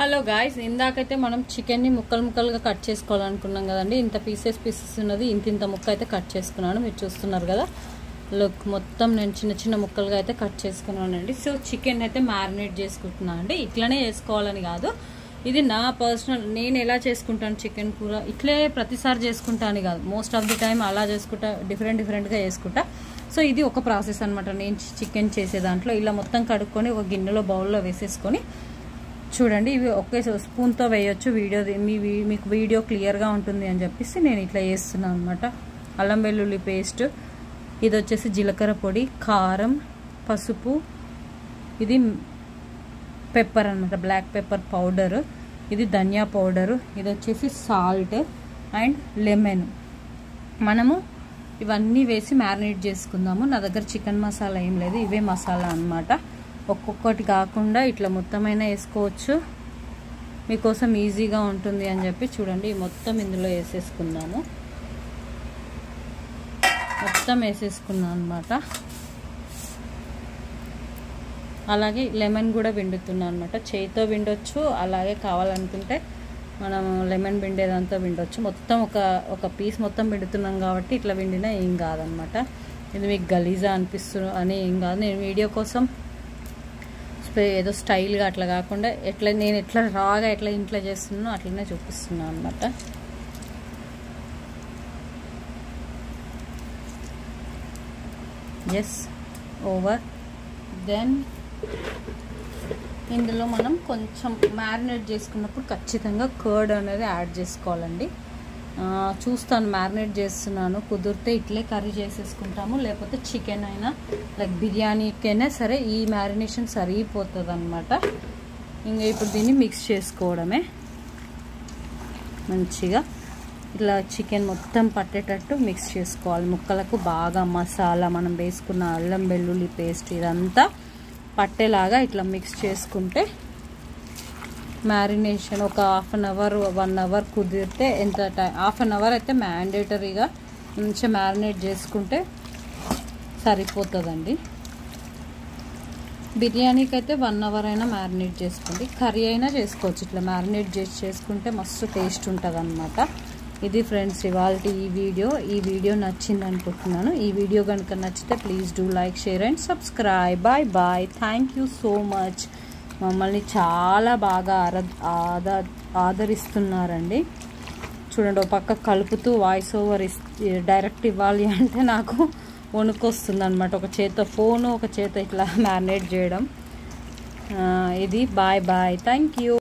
Hello guys, ఇందాకైతే మనం చికెన్ని ముక్కలు ముక్కలుగా కట్ చేసుకోవాలనుకున్నాం కదండి. ఇంత పీసెస్ ఉన్నది, ఇంత ముక్క అయితే కట్ చేసుకున్నాను. మీరు చూస్తున్నారు కదా, లుక్ మొత్తం నేను చిన్న చిన్న ముక్కలుగా అయితే కట్ చేసుకున్నానండి. సో చికెన్ అయితే మ్యారినేట్ చేసుకుంటున్నాను అండి. ఇట్లనే చేసుకోవాలని కాదు, ఇది నా పర్సనల్, నేను ఎలా చేసుకుంటాను చికెన్ కూర, ఇట్లే ప్రతిసారి చేసుకుంటాను కాదు, మోస్ట్ ఆఫ్ ది టైం అలా చేసుకుంటా, డిఫరెంట్గా చేసుకుంటా. సో ఇది ఒక ప్రాసెస్ అనమాట. నేను చికెన్ చేసే దాంట్లో ఇలా మొత్తం కడుక్కొని ఒక గిన్నెలో బౌల్లో వేసేసుకొని, చూడండి ఇవి ఒకే స్పూన్తో వేయొచ్చు. మీకు వీడియో క్లియర్గా ఉంటుంది అని చెప్పేసి నేను ఇట్లా వేస్తున్నాను అనమాట. అల్లం వెల్లుల్లి పేస్ట్, ఇది వచ్చేసి జీలకర్ర పొడి, కారం, పసుపు, ఇది పెప్పర్ అనమాట, బ్లాక్ పెప్పర్ పౌడరు, ఇది ధనియా పౌడరు, ఇది వచ్చేసి సాల్ట్ అండ్ లెమన్. మనము ఇవన్నీ వేసి మ్యారినేట్ చేసుకుందాము. నా దగ్గర చికెన్ మసాలా ఏం లేదు, ఇవే మసాలా అనమాట. ఒక్కొక్కటి కాకుండా ఇట్లా మొత్తమైనా వేసుకోవచ్చు, మీకోసం ఈజీగా ఉంటుంది అని చెప్పి చూడండి మొత్తం ఇందులో వేసేసుకుందాము. మొత్తం వేసేసుకున్నాను అనమాట. అలాగే లెమన్ కూడా పిండుతున్నాను అనమాట. చేయితో పిండొచ్చు, అలాగే కావాలనుకుంటే మనం లెమన్ పిండేదంతా పిండొచ్చు. మొత్తం ఒక పీస్ మొత్తం పిండుతున్నాం కాబట్టి ఇట్లా పిండినా ఏం కాదనమాట. ఇది మీకు గలీజా అనిపిస్తుంది అని ఏం కాదు. నేను వీడియో కోసం ఏదో స్టైల్గా అట్లా కాకుండా నేను ఎట్లా రాగా ఎట్లా ఇంట్లో చేస్తున్నానో అట్లనే చూపిస్తున్నాను అనమాట. Yes, over. దెన్ ఇందులో మనం కొంచెం మ్యారినేట్ చేసుకున్నప్పుడు ఖచ్చితంగా కర్డ్ అనేది యాడ్ చేసుకోవాలండి. చూస్తాను, మ్యారినేట్ చేస్తున్నాను, కుదిరితే ఇట్లే కర్రీ చేసేసుకుంటాము, లేకపోతే చికెన్ అయినా లైక్ బిర్యానీకైనా సరే ఈ మ్యారినేషన్ సరిపోతుంది అనమాట. ఇంకా ఇప్పుడు దీన్ని మిక్స్ చేసుకోవడమే మంచిగా. ఇట్లా చికెన్ మొత్తం పట్టేటట్టు మిక్స్ చేసుకోవాలి. ముక్కలకు బాగా మసాలా, మనం వేసుకున్న అల్లం వెల్లుల్లి పేస్ట్ ఇదంతా పట్టేలాగా ఇట్లా మిక్స్ చేసుకుంటే మ్యారినేషన్ ఒక హాఫ్ అన్ అవర్ 1 అవర్ కుదిరితే, ఎంత టైం, హాఫ్ అన్ అవర్ అయితే మ్యాండేటరీగా మంచిగా మ్యారినేట్ చేసుకుంటే సరిపోతుందండి. బిర్యానీకి అయితే 1 అవర్ అయినా మ్యారినేట్ చేసుకోండి, కర్రీ అయినా చేసుకోవచ్చు. ఇట్లా మ్యారినేట్ చేసుకుంటే మస్తు టేస్ట్ ఉంటుంది అనమాట. ఇది ఫ్రెండ్స్ ఇవాళ ఈ వీడియో నచ్చింది అనుకుంటున్నాను. ఈ వీడియో కనుక నచ్చితే please do like, share and subscribe. Bye. Thank you so much. మమ్మల్ని చాలా బాగా ఆదరిస్తున్నారండి. చూడండి, ఒక పక్క కలుపుతూ వాయిస్ ఓవర్ డైరెక్ట్ ఇవ్వాలి అంటే నాకు వణుకొస్తుంది అనమాట. ఒక చేత ఫోను, ఒక చేత ఇట్లా మ్యారినేట్ చేయడం. ఇది బాయ్. Thank you.